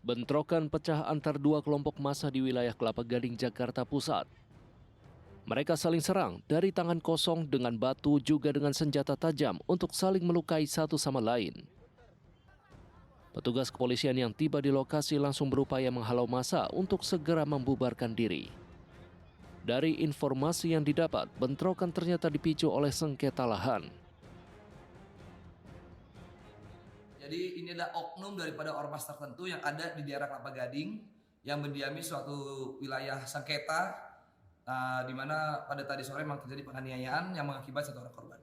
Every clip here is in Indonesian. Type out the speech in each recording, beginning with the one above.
Bentrokan pecah antar dua kelompok massa di wilayah Kelapa Gading, Jakarta Pusat. Mereka saling serang dari tangan kosong dengan batu juga dengan senjata tajam untuk saling melukai satu sama lain. Petugas kepolisian yang tiba di lokasi langsung berupaya menghalau massa untuk segera membubarkan diri. Dari informasi yang didapat, bentrokan ternyata dipicu oleh sengketa lahan. Jadi ini adalah oknum daripada ormas tertentu yang ada di daerah Kelapa Gading yang mendiami suatu wilayah sengketa di mana pada tadi sore memang terjadi penganiayaan yang mengakibatkan satu orang korban.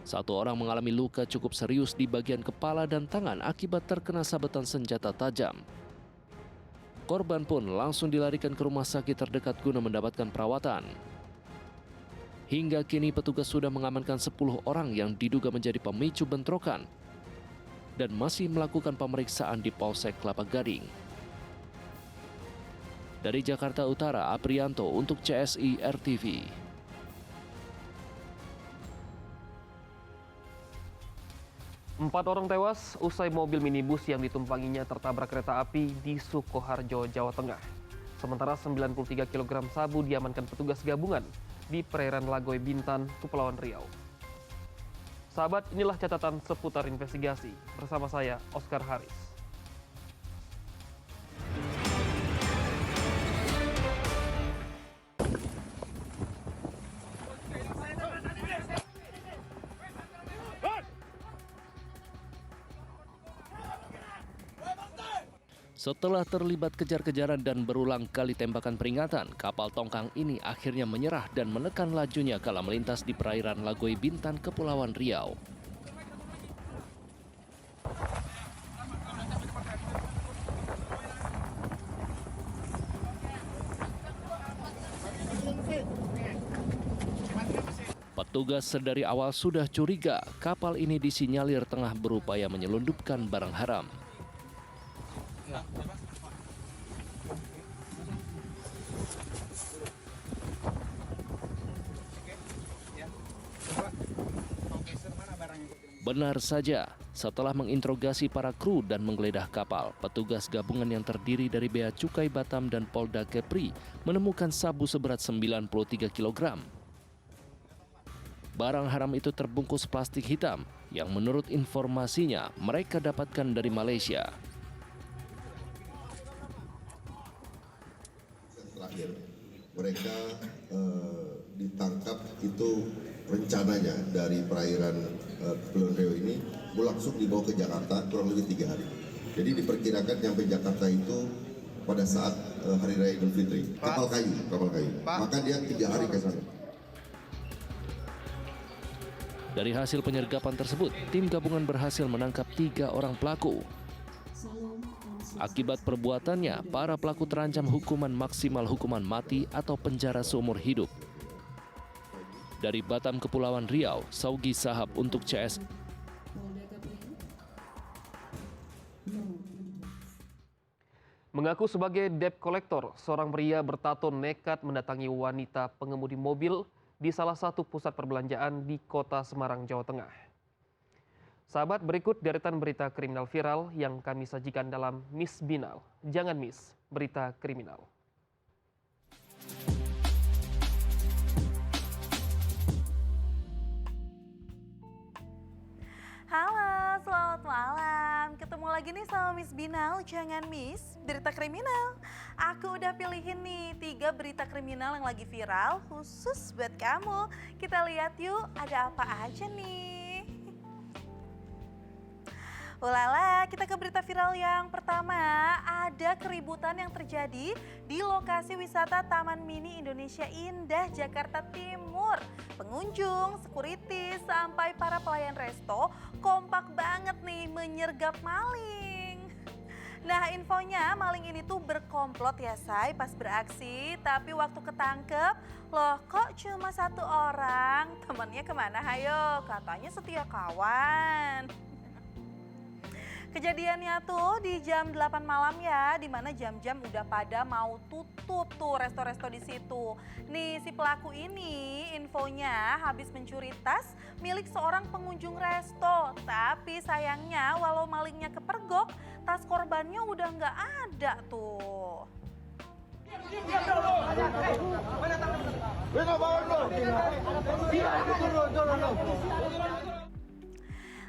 Satu orang mengalami luka cukup serius di bagian kepala dan tangan akibat terkena sabetan senjata tajam. Korban pun langsung dilarikan ke rumah sakit terdekat guna mendapatkan perawatan. Hingga kini petugas sudah mengamankan 10 orang yang diduga menjadi pemicu bentrokan dan masih melakukan pemeriksaan di Polsek Kelapa Gading. Dari Jakarta Utara, Aprianto untuk CSI RTV. Empat orang tewas usai mobil minibus yang ditumpanginya tertabrak kereta api di Sukoharjo, Jawa Tengah. Sementara 93 kg sabu diamankan petugas gabungan di perairan Lagoy Bintan, Kepulauan Riau. Sahabat, inilah catatan seputar investigasi. Bersama saya, Oscar Haris. Setelah terlibat kejar-kejaran dan berulang kali tembakan peringatan, kapal tongkang ini akhirnya menyerah dan menekan lajunya kala melintas di perairan Lagoy Bintan, Kepulauan Riau. Petugas sedari awal sudah curiga kapal ini disinyalir tengah berupaya menyelundupkan barang haram. Benar saja, setelah menginterogasi para kru dan menggeledah kapal, petugas gabungan yang terdiri dari Bea Cukai Batam dan Polda Kepri menemukan sabu seberat 93 kg. Barang haram itu terbungkus plastik hitam yang menurut informasinya mereka dapatkan dari Malaysia. Terakhir, mereka ditangkap itu rencananya dari perairan Kepulauan Riau ini mau langsung dibawa ke Jakarta kurang lebih 3 hari. Jadi diperkirakan nyampe Jakarta itu pada saat Hari Raya Idul Fitri. Kapal kayu. Maka dia 3 hari ke sana. Dari hasil penyergapan tersebut, tim gabungan berhasil menangkap 3 orang pelaku. Akibat perbuatannya, para pelaku terancam hukuman maksimal hukuman mati atau penjara seumur hidup. Dari Batam, Kepulauan Riau, Saugi Sahab untuk CS. Mengaku sebagai debt collector, seorang pria bertato nekat mendatangi wanita pengemudi mobil di salah satu pusat perbelanjaan di Kota Semarang, Jawa Tengah. Sahabat, berikut deretan berita kriminal viral yang kami sajikan dalam Miss Binal. Jangan miss berita kriminal. Halo, selamat malam. Ketemu lagi nih sama Miss Binal, jangan miss berita kriminal. Aku udah pilihin nih 3 berita kriminal yang lagi viral khusus buat kamu. Kita lihat yuk ada apa aja nih. Ulala, kita ke berita viral yang pertama. Ada keributan yang terjadi di lokasi wisata Taman Mini Indonesia Indah, Jakarta Timur. Pengunjung, security, sampai para pelayan resto kompak banget nih menyergap maling. Nah, infonya maling ini tuh berkomplot ya say pas beraksi, tapi waktu ketangkep, loh kok cuma 1 orang? Temennya kemana hayo? Katanya setia kawan. Kejadiannya tuh di jam 8 malam ya, di mana jam-jam udah pada mau tutup tuh resto-resto di situ. Nih si pelaku ini infonya habis mencuri tas milik seorang pengunjung resto. Tapi sayangnya walau malingnya kepergok, tas korbannya udah nggak ada tuh.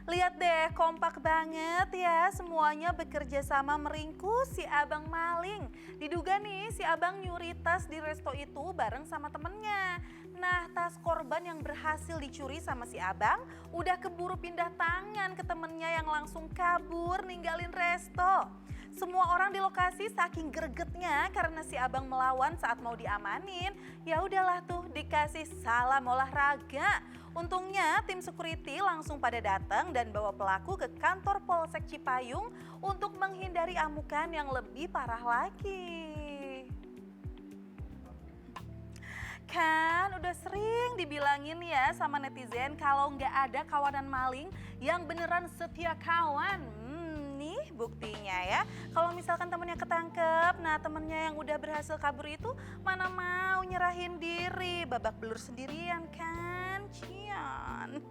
Lihat deh, kompak banget ya, semuanya bekerja sama meringkus si abang maling. Diduga nih si abang nyuri tas di resto itu bareng sama temennya. Nah, tas korban yang berhasil dicuri sama si abang udah keburu pindah tangan ke temennya yang langsung kabur ninggalin resto. Semua orang di lokasi saking gregetnya karena si abang melawan saat mau diamanin. Ya udahlah tuh dikasih salam olahraga. Untungnya tim security langsung pada datang dan bawa pelaku ke kantor Polsek Cipayung untuk menghindari amukan yang lebih parah lagi. Kan udah sering dibilangin ya sama netizen kalau nggak ada kawanan maling yang beneran setia kawan. Nih buktinya ya. Kalau misalkan temennya ketangkep, nah temennya yang udah berhasil kabur itu mana mau nyerahin diri, babak belur sendirian kan, cian.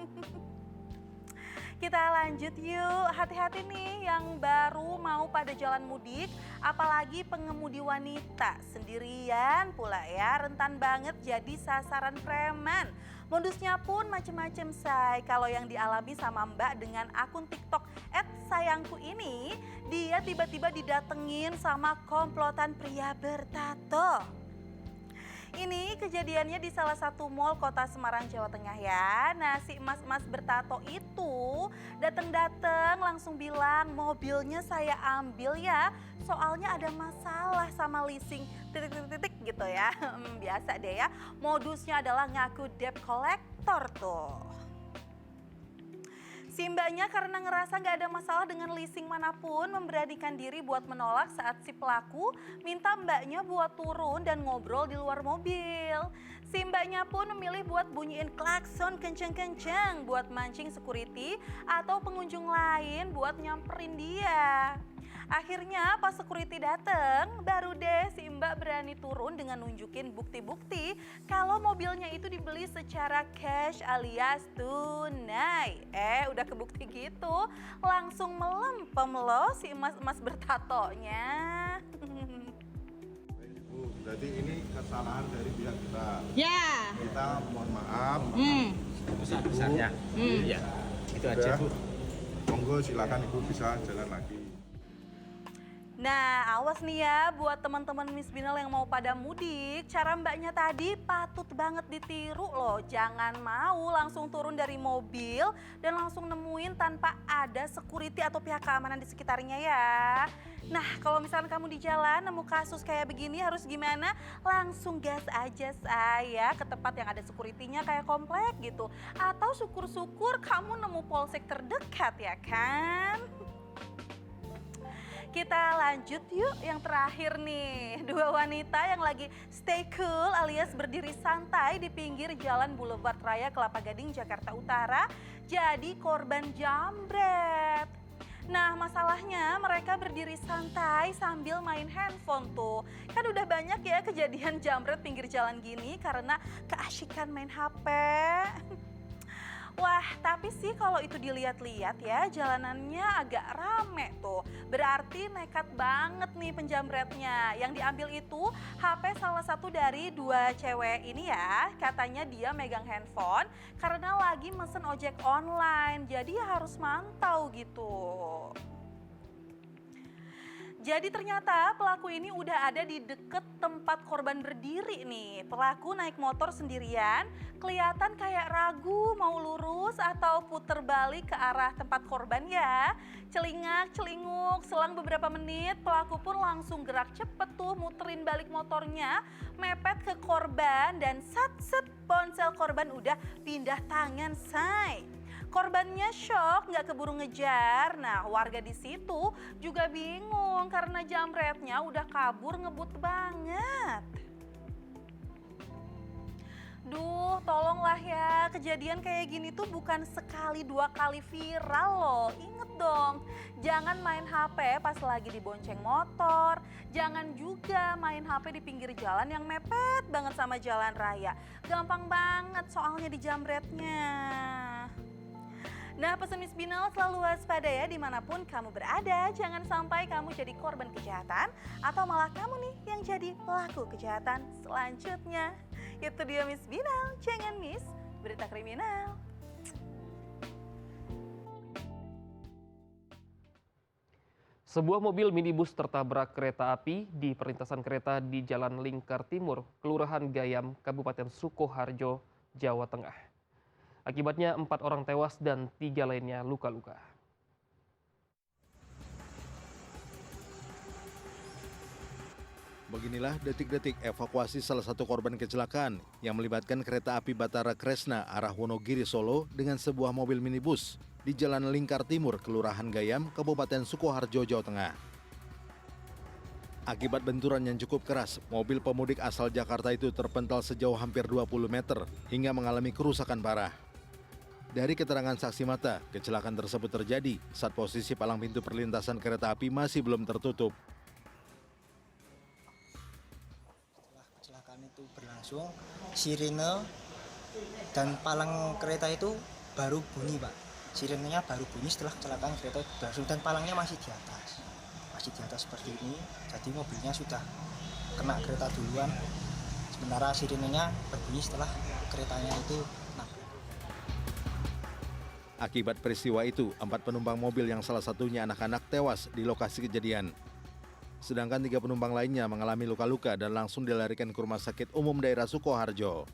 Kita lanjut yuk, hati-hati nih yang baru mau pada jalan mudik, apalagi pengemudi wanita sendirian pula ya, rentan banget jadi sasaran preman. Modusnya pun macem-macem say. Kalau yang dialami sama Mbak dengan akun TikTok @sayangku ini, dia tiba-tiba didatengin sama komplotan pria bertato. Ini kejadiannya di salah satu mal kota Semarang, Jawa Tengah ya. Nah si emas-emas bertato itu datang langsung bilang mobilnya saya ambil ya. Soalnya ada masalah sama leasing titik-titik gitu ya. Biasa deh ya, modusnya adalah ngaku debt collector tuh. Si mbaknya karena ngerasa gak ada masalah dengan leasing manapun memberanikan diri buat menolak saat si pelaku minta mbaknya buat turun dan ngobrol di luar mobil. Si mbaknya pun memilih buat bunyiin klakson kenceng-kenceng buat mancing security atau pengunjung lain buat nyamperin dia. Akhirnya pas security dateng, baru deh si mbak berani turun dengan nunjukin bukti-bukti kalau mobilnya itu dibeli secara cash alias tunai. Udah kebukti gitu, langsung melempem loh si emas-emas bertatonya. Bu, berarti ini kesalahan dari pihak kita. Ya. Kita mohon maaf. Besar-besarnya. Ya, itu aja Bu. Monggo silakan Ibu bisa jalan lagi. Nah, awas nih ya buat teman-teman Miss Binal yang mau pada mudik. Cara mbaknya tadi patut banget ditiru loh. Jangan mau langsung turun dari mobil dan langsung nemuin tanpa ada security atau pihak keamanan di sekitarnya ya. Nah, kalau misalnya kamu di jalan nemu kasus kayak begini harus gimana? Langsung gas aja saya ke tempat yang ada security-nya kayak komplek gitu. Atau syukur-syukur kamu nemu polsek terdekat ya kan? Kita lanjut yuk yang terakhir nih. Dua wanita yang lagi stay cool alias berdiri santai di pinggir jalan Boulevard Raya Kelapa Gading, Jakarta Utara jadi korban jambret. Nah masalahnya mereka berdiri santai sambil main handphone tuh. Kan udah banyak ya kejadian jambret pinggir jalan gini karena keasyikan main HP. Wah, tapi sih kalau itu dilihat-lihat ya jalanannya agak rame tuh. Berarti nekat banget nih penjamretnya. Yang diambil itu HP salah satu dari dua cewek ini ya. Katanya dia megang handphone karena lagi mesen ojek online. Jadi ya harus mantau gitu. Jadi ternyata pelaku ini udah ada di deket tempat korban berdiri nih. Pelaku naik motor sendirian, kelihatan kayak ragu mau lurus atau puter balik ke arah tempat korban ya. Celingak-celinguk, selang beberapa menit pelaku pun langsung gerak cepet tuh muterin balik motornya, mepet ke korban dan sat-set ponsel korban udah pindah tangan say. Korbannya shock, nggak keburu ngejar. Nah, warga di situ juga bingung karena jambretnya udah kabur ngebut banget. Duh, tolonglah ya kejadian kayak gini tuh bukan sekali 2 kali viral loh. Inget dong, jangan main HP pas lagi dibonceng motor. Jangan juga main HP di pinggir jalan yang mepet banget sama jalan raya. Gampang banget soalnya dijamretnya. Nah, pesan Miss Binal selalu waspada ya dimanapun kamu berada. Jangan sampai kamu jadi korban kejahatan atau malah kamu nih yang jadi pelaku kejahatan selanjutnya. Itu dia Miss Binal, jangan miss berita kriminal. Sebuah mobil minibus tertabrak kereta api di perlintasan kereta di Jalan Lingkar Timur, Kelurahan Gayam, Kabupaten Sukoharjo, Jawa Tengah. Akibatnya 4 orang tewas dan 3 lainnya luka-luka. Beginilah detik-detik evakuasi salah satu korban kecelakaan yang melibatkan kereta api Batara Kresna arah Wonogiri Solo dengan sebuah mobil minibus di Jalan Lingkar Timur, Kelurahan Gayam, Kabupaten Sukoharjo, Jawa Tengah. Akibat benturan yang cukup keras, mobil pemudik asal Jakarta itu terpental sejauh hampir 20 meter hingga mengalami kerusakan parah. Dari keterangan saksi mata, kecelakaan tersebut terjadi saat posisi palang pintu perlintasan kereta api masih belum tertutup. Setelah kecelakaan itu berlangsung, sirine dan palang kereta itu baru bunyi, Pak. Sirinenya baru bunyi setelah kecelakaan kereta itu berlangsung dan palangnya masih di atas. Masih di atas seperti ini, jadi mobilnya sudah kena kereta duluan. Sementara sirinenya berbunyi setelah keretanya itu nabrak. Akibat peristiwa itu, 4 penumpang mobil yang salah satunya anak-anak tewas di lokasi kejadian. Sedangkan 3 penumpang lainnya mengalami luka-luka dan langsung dilarikan ke Rumah Sakit Umum Daerah Sukoharjo.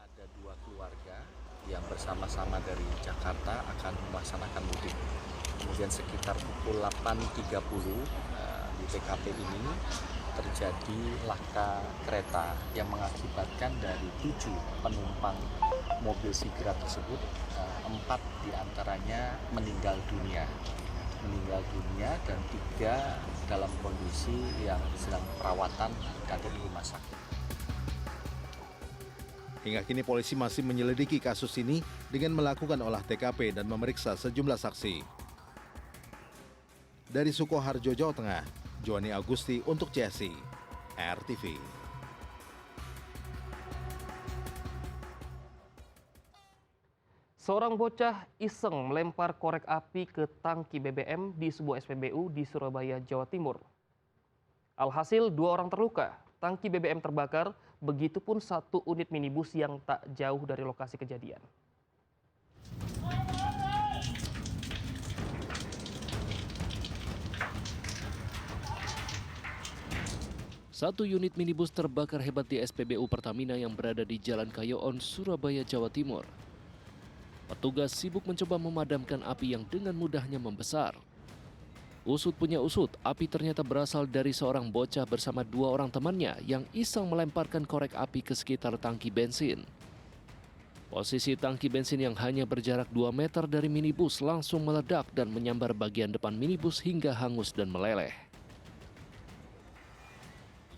Ada 2 keluarga yang bersama-sama dari Jakarta akan melaksanakan mudik. Kemudian sekitar pukul 8.30 di TKP ini terjadi laka kereta yang mengakibatkan dari 7 penumpang mobil Sigra tersebut, 4 diantaranya meninggal dunia dan 3 dalam kondisi yang sedang perawatan ada di rumah sakit. Hingga kini polisi masih menyelidiki kasus ini dengan melakukan olah TKP dan memeriksa sejumlah saksi. Dari Sukoharjo, Jawa Tengah, Johnny Agusti untuk CSI RTV. Seorang bocah iseng melempar korek api ke tangki BBM di sebuah SPBU di Surabaya, Jawa Timur. Alhasil 2 orang terluka, tangki BBM terbakar, begitupun 1 unit minibus yang tak jauh dari lokasi kejadian. Satu unit minibus terbakar hebat di SPBU Pertamina yang berada di Jalan Kayoon, Surabaya, Jawa Timur. Petugas sibuk mencoba memadamkan api yang dengan mudahnya membesar. Usut punya usut, api ternyata berasal dari seorang bocah bersama 2 orang temannya yang iseng melemparkan korek api ke sekitar tangki bensin. Posisi tangki bensin yang hanya berjarak 2 meter dari minibus langsung meledak dan menyambar bagian depan minibus hingga hangus dan meleleh.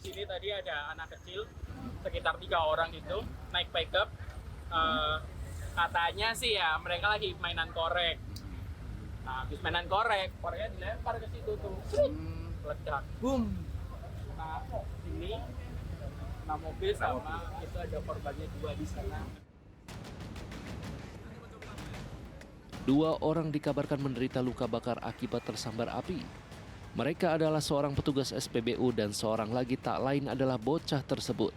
Di sini tadi ada anak kecil sekitar 3 orang itu naik pickup. Katanya sih ya mereka lagi mainan korek. Nah, habis mainan koreknya dilempar ke situ tuh, meledak, boom. Nah, ini kena mobil sama itu ada korbannya 2 di sana. 2 orang dikabarkan menderita luka bakar akibat tersambar api. Mereka adalah seorang petugas SPBU dan seorang lagi tak lain adalah bocah tersebut.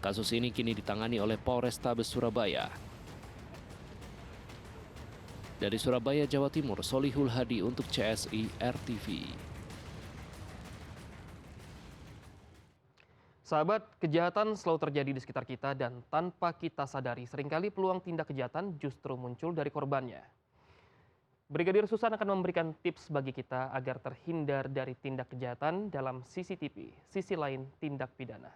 Kasus ini kini ditangani oleh Polrestabes Surabaya. Dari Surabaya, Jawa Timur, Solihul Hadi untuk CSI RTV. Sahabat, kejahatan selalu terjadi di sekitar kita dan tanpa kita sadari seringkali peluang tindak kejahatan justru muncul dari korbannya. Brigadir Susan akan memberikan tips bagi kita agar terhindar dari tindak kejahatan dalam CCTV, sisi lain tindak pidana.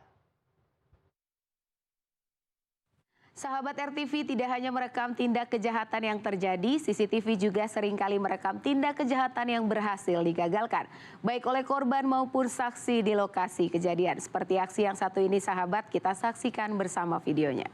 Sahabat RTV tidak hanya merekam tindak kejahatan yang terjadi, CCTV juga seringkali merekam tindak kejahatan yang berhasil digagalkan, baik oleh korban maupun saksi di lokasi kejadian. Seperti aksi yang satu ini sahabat, kita saksikan bersama videonya.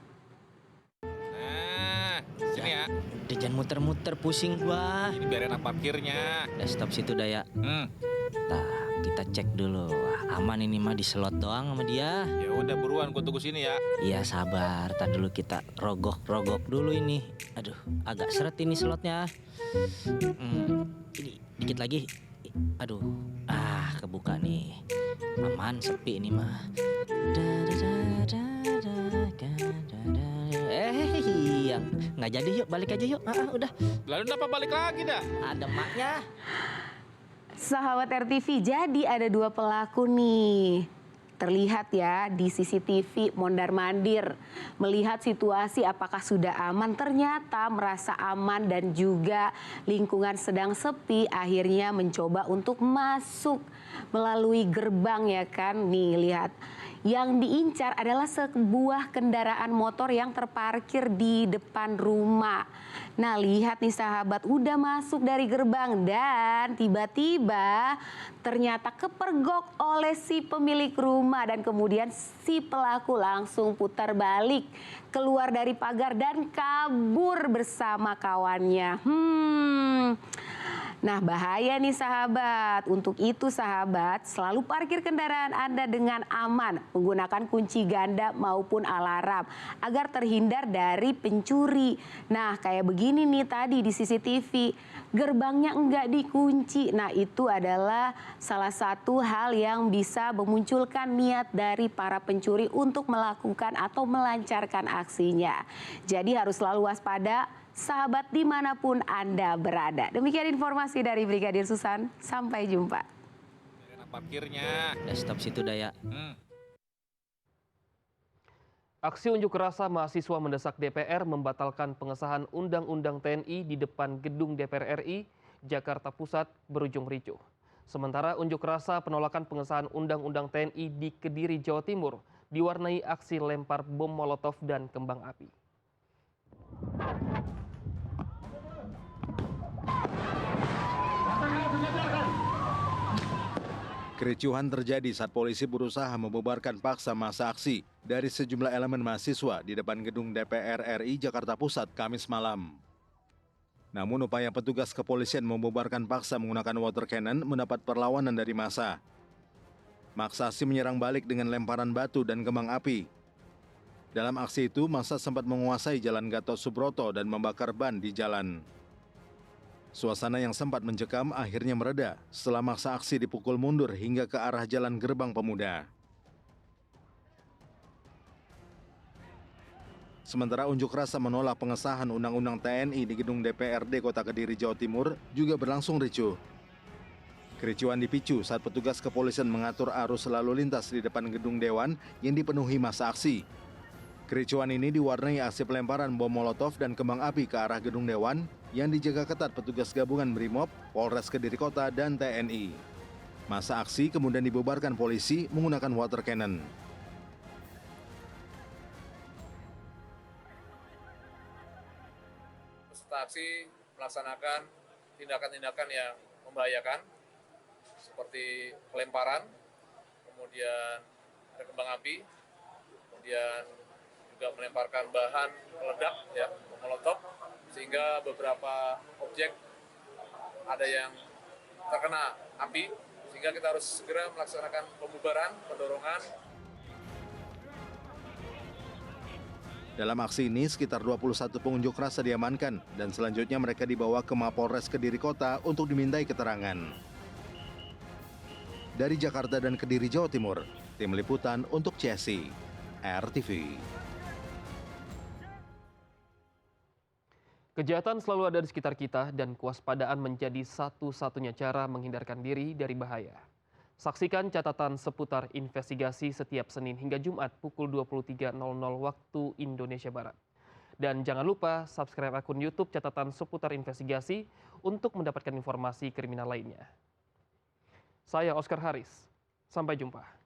Nah, sini ya. Udah jangan muter-muter, pusing gua. Ini biar enak parkirnya. Udah stop situ dah ya. Nah, kita cek dulu. Wah, aman ini mah, diselot doang sama dia. Ya udah buruan, gua tunggu sini ya. Iya sabar, tar dulu kita rogok dulu ini. Aduh, agak seret ini slotnya. Ini dikit lagi. Aduh, kebuka nih. Aman, sepi ini mah. Yang nggak jadi, yuk balik aja yuk. Udah. Lalu kenapa balik lagi dah? Ada maknya. Sahabat RTV, jadi ada dua pelaku nih. Terlihat ya di CCTV mondar-mandir. Melihat situasi apakah sudah aman, ternyata merasa aman dan juga lingkungan sedang sepi. Akhirnya mencoba untuk masuk melalui gerbang ya kan. Nih lihat. Yang diincar adalah sebuah kendaraan motor yang terparkir di depan rumah. Nah lihat nih sahabat, udah masuk dari gerbang dan tiba-tiba ternyata kepergok oleh si pemilik rumah. Dan kemudian si pelaku langsung putar balik keluar dari pagar dan kabur bersama kawannya. Nah bahaya nih sahabat. Untuk itu sahabat, selalu parkir kendaraan Anda dengan aman, menggunakan kunci ganda maupun alarm agar terhindar dari pencuri. Nah kayak begini nih tadi di CCTV, gerbangnya enggak dikunci. Nah itu adalah salah satu hal yang bisa memunculkan niat dari para pencuri untuk melakukan atau melancarkan aksinya. Jadi harus selalu waspada sahabat dimanapun Anda berada. Demikian informasi dari Brigadir Susan. Sampai jumpa. Enak parkirnya. Udah stop situ dah ya. Aksi unjuk rasa mahasiswa mendesak DPR membatalkan pengesahan Undang-Undang TNI di depan gedung DPR RI, Jakarta Pusat berujung ricuh. Sementara unjuk rasa penolakan pengesahan Undang-Undang TNI di Kediri, Jawa Timur diwarnai aksi lempar bom molotov dan kembang api. Kericuhan terjadi saat polisi berusaha membubarkan paksa massa aksi dari sejumlah elemen mahasiswa di depan gedung DPR RI Jakarta Pusat Kamis malam. Namun upaya petugas kepolisian membubarkan paksa menggunakan water cannon mendapat perlawanan dari massa. Massa aksi menyerang balik dengan lemparan batu dan kembang api. Dalam aksi itu, massa sempat menguasai Jalan Gatot Subroto dan membakar ban di jalan. Suasana yang sempat mencekam akhirnya mereda setelah massa aksi dipukul mundur hingga ke arah Jalan Gerbang Pemuda. Sementara unjuk rasa menolak pengesahan Undang-Undang TNI di gedung DPRD Kota Kediri, Jawa Timur juga berlangsung ricuh. Kericuhan dipicu saat petugas kepolisian mengatur arus lalu lintas di depan gedung Dewan yang dipenuhi massa aksi. Kericuhan ini diwarnai aksi pelemparan bom molotov dan kembang api ke arah gedung Dewan yang dijaga ketat petugas gabungan Brimob, Polres Kediri Kota, dan TNI. Massa aksi kemudian dibubarkan polisi menggunakan water cannon. Peserta aksi melaksanakan tindakan-tindakan yang membahayakan seperti pelemparan, kemudian ada kembang api, kemudian juga melemparkan bahan peledak ya, molotov, sehingga beberapa objek ada yang terkena api, sehingga kita harus segera melaksanakan pembubaran, pendorongan. Dalam aksi ini, sekitar 21 pengunjuk rasa diamankan dan selanjutnya mereka dibawa ke Mapolres Kediri Kota untuk dimintai keterangan. Dari Jakarta dan Kediri, Jawa Timur, tim liputan untuk CSI, RTV. Kejahatan selalu ada di sekitar kita dan kewaspadaan menjadi satu-satunya cara menghindarkan diri dari bahaya. Saksikan catatan seputar investigasi setiap Senin hingga Jumat pukul 23.00 waktu Indonesia Barat. Dan jangan lupa subscribe akun YouTube catatan seputar investigasi untuk mendapatkan informasi kriminal lainnya. Saya Oscar Haris, sampai jumpa.